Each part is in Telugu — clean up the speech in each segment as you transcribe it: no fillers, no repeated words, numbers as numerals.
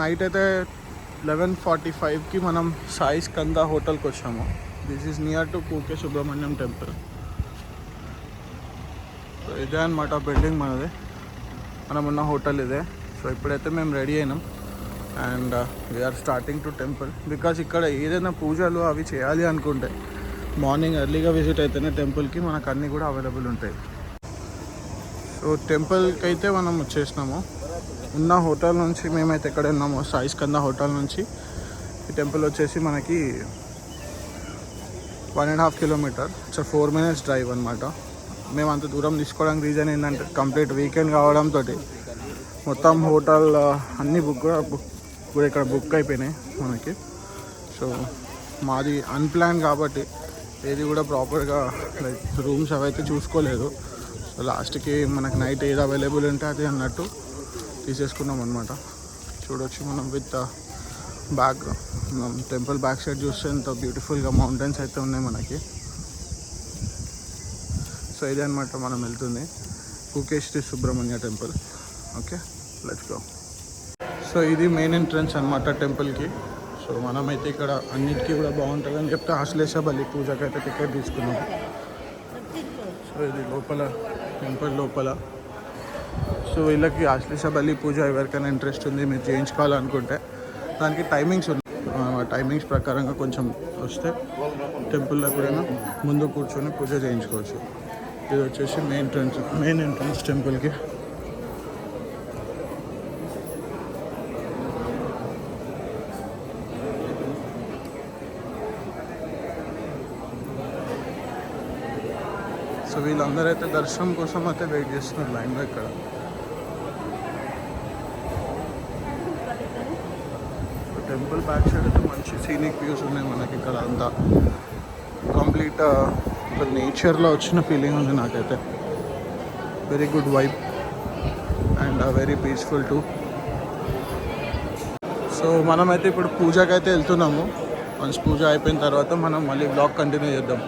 నైట్ అయితే 11:45కి మనం సాయి స్కంద హోటల్కి వచ్చాము. This is near to Kukke Subrahmanyam temple. So ఇదే అనమాట బిల్డింగ్ మనది, మనం ఉన్న హోటల్ ఇదే. సో ఇప్పుడైతే మేము రెడీ అయినాం and we are starting to temple. Because ఇక్కడ ఏదైనా పూజలు అవి చేయాలి అనుకుంటే మార్నింగ్ ఎర్లీగా విజిట్ అయితేనే టెంపుల్కి మనకు అన్నీ కూడా అవైలబుల్ ఉంటాయి. సో టెంపుల్కి అయితే మనం వచ్చేసినాము. ఉన్న హోటల్ నుంచి మేమైతే ఎక్కడ ఉన్నామో సాయి స్కంద హోటల్ నుంచి ఈ టెంపుల్ వచ్చేసి మనకి 1.5 కిలోమీటర్. ఇట్స్ 4 minutes డ్రైవ్ అనమాట. మేము అంత దూరం తీసుకోవడానికి రీజన్ ఏంటంటే కంప్లీట్ వీకెండ్ కావడంతో మొత్తం హోటల్ అన్నీ కూడా ఇక్కడ బుక్ అయిపోయినాయి మనకి. సో మాది అన్ప్లాన్ కాబట్టి ఏది కూడా ప్రాపర్గా లైక్ రూమ్స్ అవైతే చూసుకోలేదు. సో లాస్ట్కి మనకు నైట్ ఏది అవైలబుల్ ఉంటే అది అన్నట్టు తీసేసుకున్నాం అనమాట. చూడొచ్చు మనం with back temple back side చూస్తే ఎంత బ్యూటిఫుల్గా మౌంటైన్స్ అయితే ఉన్నాయి మనకి. సో ఇదే అనమాట మనం వెళ్తుంది Kukke Shri Subrahmanya temple. Okay, let's go. So ఇది మెయిన్ ఎంట్రన్స్ అనమాట టెంపుల్కి. సో మనమైతే ఇక్కడ అన్నిటికీ కూడా బాగుంటుంది అని చెప్తే ఆశ్లేష బలి పూజకి అయితే టికెట్ తీసుకున్నాము. సో ఇది లోపల టెంపుల్ లోపల. సో వీళ్ళకి ఆశ్లేష బలి పూజ ఎవరికైనా ఇంట్రెస్ట్ ఉంది, మీరు చేయించుకోవాలనుకుంటే దానికి టైమింగ్స్ ఉన్నాయి. టైమింగ్స్ ప్రకారంగా కొంచెం వస్తే టెంపుల్లో ఎప్పుడైనా ముందు కూర్చొని పూజ చేయించుకోవచ్చు. ఇది వచ్చేసి మెయిన్ ఎంట్రన్స్ టెంపుల్కి. సో వీళ్ళందరూ అయితే దర్శనం కోసం అయితే వెయిట్ చేస్తున్నారు లైన్లో ఇక్కడ. సో టెంపుల్ బ్యాక్ సైడ్ అయితే మంచి సీనిక్ వ్యూస్ ఉన్నాయి మనకి ఇక్కడ. అంతా కంప్లీట్ ఒక నేచర్లో వచ్చిన ఫీలింగ్ ఉంది నాకైతే. Very good vibe and very peaceful two. So మనమైతే ఇప్పుడు పూజకి అయితే వెళ్తున్నాము. వన్స్ పూజ అయిపోయిన తర్వాత మనం మళ్ళీ బ్లాగ్ కంటిన్యూ చేద్దాం.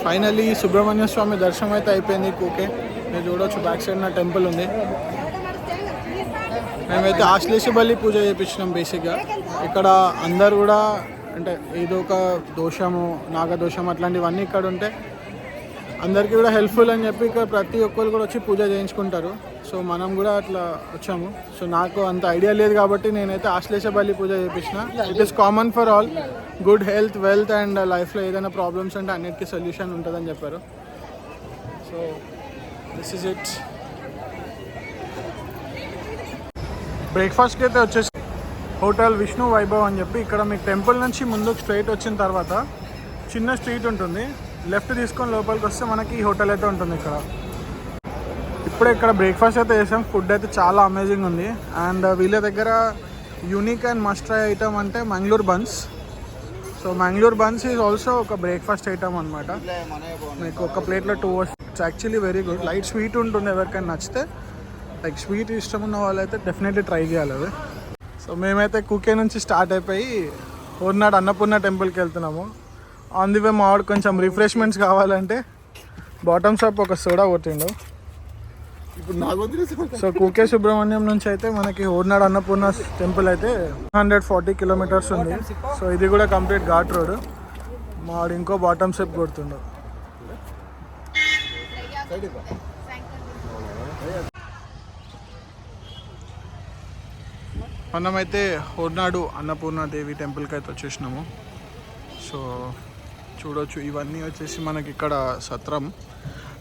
ఫైనలీ సుబ్రహ్మణ్య స్వామి దర్శనం అయితే అయిపోయింది కూకే. మీరు చూడవచ్చు బ్యాక్ సైడ్ నా టెంపుల్ ఉంది. మేమైతే ఆశ్లేష బలి పూజ చేయించినాం. బేసిక్గా ఇక్కడ అందరు కూడా అంటే ఏదో ఒక దోషము, నాగదోషం అట్లాంటివన్నీ ఇక్కడ ఉంటే అందరికీ కూడా హెల్ప్ఫుల్ అని చెప్పి ఇక్కడ ప్రతి ఒక్కరు కూడా వచ్చి పూజ చేయించుకుంటారు. సో మనం కూడా అట్లా వచ్చాము. సో నాకు అంత ఐడియా లేదు కాబట్టి నేనైతే ఆశ్లేష బలి పూజ చేయించిన. It is common for all, good health, wealth and లైఫ్లో ఏదైనా ప్రాబ్లమ్స్ అంటే అన్నిటికీ సొల్యూషన్ ఉంటుందని చెప్పారు. So this is it. బ్రేక్ఫాస్ట్కి అయితే వచ్చేసి హోటల్ విష్ణు వైభవ్ అని చెప్పి ఇక్కడ మీకు టెంపుల్ నుంచి ముందుకు స్ట్రైట్ వచ్చిన తర్వాత చిన్న స్ట్రీట్ ఉంటుంది. లెఫ్ట్ తీసుకొని లోపలికి వస్తే మనకి ఈ హోటల్ అయితే ఉంటుంది ఇక్కడ. ఇప్పుడే ఇక్కడ బ్రేక్ఫాస్ట్ అయితే చేసాం. ఫుడ్ అయితే చాలా అమేజింగ్ ఉంది. అండ్ వీళ్ళ దగ్గర unique and must try item అంటే Mangaluru buns. So Mangaluru buns is also ఒక బ్రేక్ఫాస్ట్ ఐటమ్ అనమాట. మీకు ఒక ప్లేట్లో 2 it's actually very good. Light sweet ఉంటుంది, ఎవరికైనా నచ్చితే లైక్ స్వీట్ ఇష్టం ఉన్న వాళ్ళైతే డెఫినెట్లీ ట్రై చేయాలి అది. సో మేమైతే కూకే నుంచి స్టార్ట్ అయిపోయి హోర్నాడు అన్నపూర్ణ టెంపుల్కి వెళ్తున్నాము. ఆన్ ది వే మా వాడు కొంచెం రిఫ్రెష్మెంట్స్ కావాలంటే బాటమ్ షాప్ ఒక సోడా కొట్టిండు. సో కూకే సుబ్రహ్మణ్యం నుంచి అయితే మనకి హోర్నాడు అన్నపూర్ణ టెంపుల్ అయితే 140 కిలోమీటర్స్ ఉంది. సో ఇది కూడా కంప్లీట్ ఘాట్ రోడ్. మా వాడు ఇంకో బాటమ్ షాప్ కొడుతుండు. మనమైతే హోర్నాడు అన్నపూర్ణాదేవి టెంపుల్కి అయితే వచ్చేసినాము. సో చూడవచ్చు ఇవన్నీ వచ్చేసి మనకి ఇక్కడ సత్రం,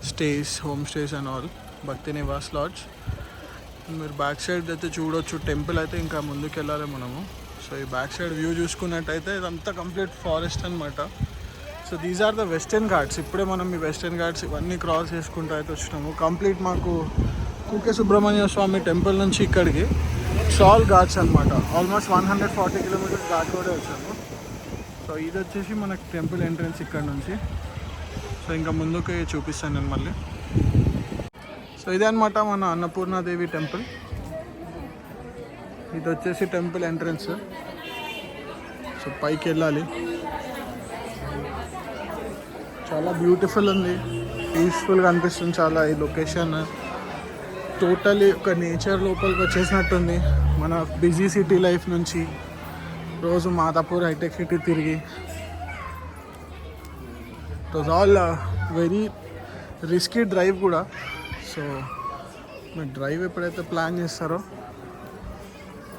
stays, home stays and all, భక్తి నివాస్ లాడ్జ్. మీరు బ్యాక్ సైడ్ అయితే చూడవచ్చు టెంపుల్ అయితే ఇంకా ముందుకు వెళ్ళాలి మనము. సో ఈ బ్యాక్ సైడ్ వ్యూ చూసుకున్నట్టయితే ఇదంతా కంప్లీట్ ఫారెస్ట్ అనమాట. So these are the Western Ghats. ఇప్పుడే మనం ఈ వెస్టర్న్ ఘాట్స్ ఇవన్నీ క్రాస్ చేసుకుంటూ అయితే వచ్చినాము. కంప్లీట్ మాకు కూకే సుబ్రహ్మణ్య స్వామి టెంపుల్ నుంచి ఇక్కడికి ఇట్స్ ఇట్స్ ఆల్ ఘాట్స్ అనమాట. ఆల్మోస్ట్ 140 కిలోమీటర్స్ ఘాట్ కూడా వచ్చాము. సో ఇది వచ్చేసి మనకి టెంపుల్ ఎంట్రన్స్ ఇక్కడ నుంచి. సో ఇంకా ముందుకు చూపిస్తాను నేను మళ్ళీ. సో ఇదే అనమాట మన అన్నపూర్ణాదేవి టెంపుల్. ఇది వచ్చేసి టెంపుల్ ఎంట్రన్స్. సో పైకి వెళ్ళాలి. చాలా బ్యూటిఫుల్ ఉంది, పీస్ఫుల్గా అనిపిస్తుంది చాలా. ఈ లొకేషన్ టోటలీ ఒక నేచర్ లోపలికి వచ్చేసినట్టుంది. మన బిజీ సిటీ లైఫ్ నుంచి రోజు మాదాపూర్ హైటెక్ సిటీ తిరిగి it was all very risky drive కూడా. సో మీరు డ్రైవ్ ఎప్పుడైతే ప్లాన్ చేస్తారో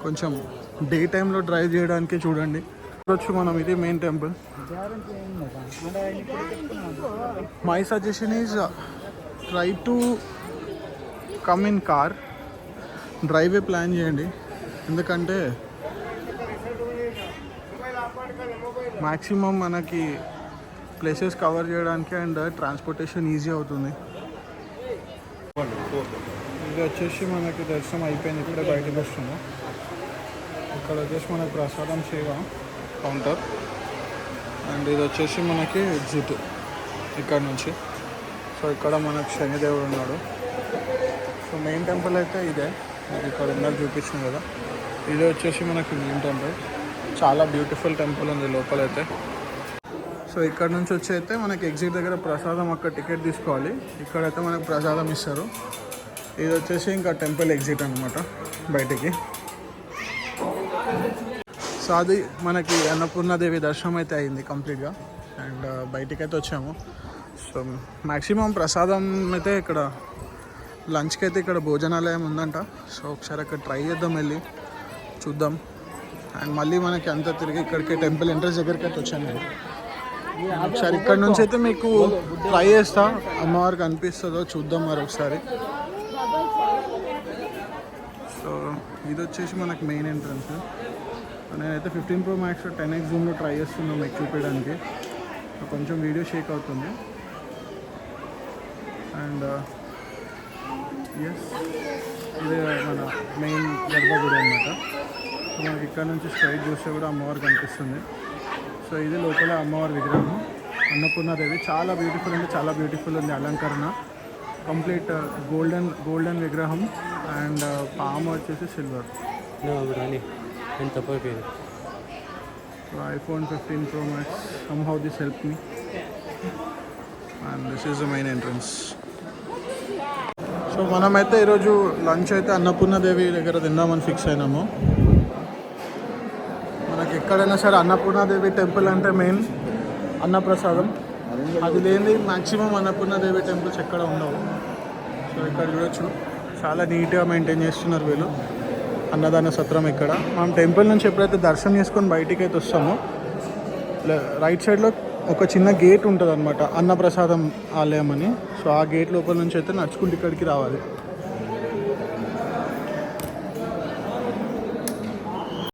కొంచెం డే టైంలో డ్రైవ్ చేయడానికి చూడండి. వచ్చి మనం ఇది main temple. My suggestion is try to come in car, డ్రైవే ప్లాన్ చేయండి. ఎందుకంటే మ్యాక్సిమం మనకి ప్లేసెస్ కవర్ చేయడానికి అండ్ ట్రాన్స్పోర్టేషన్ ఈజీ అవుతుంది. ఇది వచ్చేసి మనకి దర్శనం అయిపోయింది, ఇప్పుడే బయటకు వస్తున్నాం. ఇక్కడ వచ్చేసి మనకి ప్రసాదం సేవ కౌంటర్ అండ్ ఇది వచ్చేసి మనకి ఎగ్జిట్ ఇక్కడ నుంచి. సో ఇక్కడ మనకి శనిదేవుడు ఉన్నాడు. సో మెయిన్ టెంపుల్ అయితే ఇదే, ఇది ఇక్కడ ఉన్నది చూపించిన కదా. ఇది వచ్చేసి మనకి మెయిన్ టెంపుల్. చాలా బ్యూటిఫుల్ టెంపుల్ ఉంది లోపలైతే. సో ఇక్కడ నుంచి వచ్చి అయితే మనకి ఎగ్జిట్ దగ్గర ప్రసాదం అక్కడ టికెట్ తీసుకోవాలి. ఇక్కడైతే మనకు ప్రసాదం ఇస్తారు. ఇది వచ్చేసి ఇంకా టెంపుల్ ఎగ్జిట్ అనమాట బయటికి. సో అది మనకి అన్నపూర్ణాదేవి దర్శనం అయితే అయింది కంప్లీట్గా అండ్ బయటికి అయితే వచ్చాము. సో మ్యాక్సిమం ప్రసాదం అయితే ఇక్కడ లంచ్కి అయితే ఇక్కడ భోజనాలయం ఉందంట. సో ఒకసారి అక్కడ ట్రై చేద్దాం, వెళ్ళి చూద్దాం. అండ్ మళ్ళీ మనకి అంతా తిరిగి ఇక్కడికి టెంపుల్ ఎంట్రన్స్ దగ్గరికి అయితే వచ్చాను నేను. ఒకసారి ఇక్కడ నుంచి అయితే మీకు ట్రై చేస్తా, అమ్మవారికి అనిపిస్తుందో చూద్దాం మరొకసారి. సో ఇది వచ్చేసి మనకి మెయిన్ ఎంట్రన్స్. నేనైతే 15 Pro Max 10x జూమ్లో ట్రై చేస్తున్నాను మీకు చూపించడానికి. కొంచెం వీడియో షేక్ అవుతుంది. అండ్ ఎస్, ఇదే మన మెయిన్ గర్భగుడి అనమాట. మనకి ఇక్కడ నుంచి స్ట్రైట్ చూస్తే కూడా అమ్మవారు కనిపిస్తుంది. సో ఇది లోపల అమ్మవారి విగ్రహం అన్నపూర్ణాదేవి. చాలా బ్యూటిఫుల్ ఉంది, చాలా బ్యూటిఫుల్ ఉంది అలంకరణ. కంప్లీట్ గోల్డెన్ విగ్రహం అండ్ పాము వచ్చేసి silver. iPhone 15 Pro Max, somehow this helped me. And this is the main entrance. So మనమైతే ఈరోజు లంచ్ అయితే అన్నపూర్ణాదేవి దగ్గర తిందామని ఫిక్స్ అయినాము. మనకి ఎక్కడైనా సరే అన్నపూర్ణాదేవి టెంపుల్ అంటే మెయిన్ అన్నప్రసాదం. అది లేని మ్యాక్సిమం అన్నపూర్ణాదేవి టెంపుల్స్ ఎక్కడ ఉండవు. సో ఇక్కడ చూడొచ్చు, చాలా నీట్గా మెయింటైన్ చేస్తున్నారు వీళ్ళు అన్నదాన సత్రం. ఇక్కడ మనం టెంపుల్ నుంచి ఎప్పుడైతే దర్శనం చేసుకొని బయటికి అయితే వస్తామో రైట్ సైడ్లో ఒక చిన్న గేట్ ఉంటుంది అనమాట, అన్నప్రసాదం ఆలయం అని. సో ఆ గేట్ లోపల నుంచి అయితే నడుచుకుంటూ ఇక్కడికి రావాలి.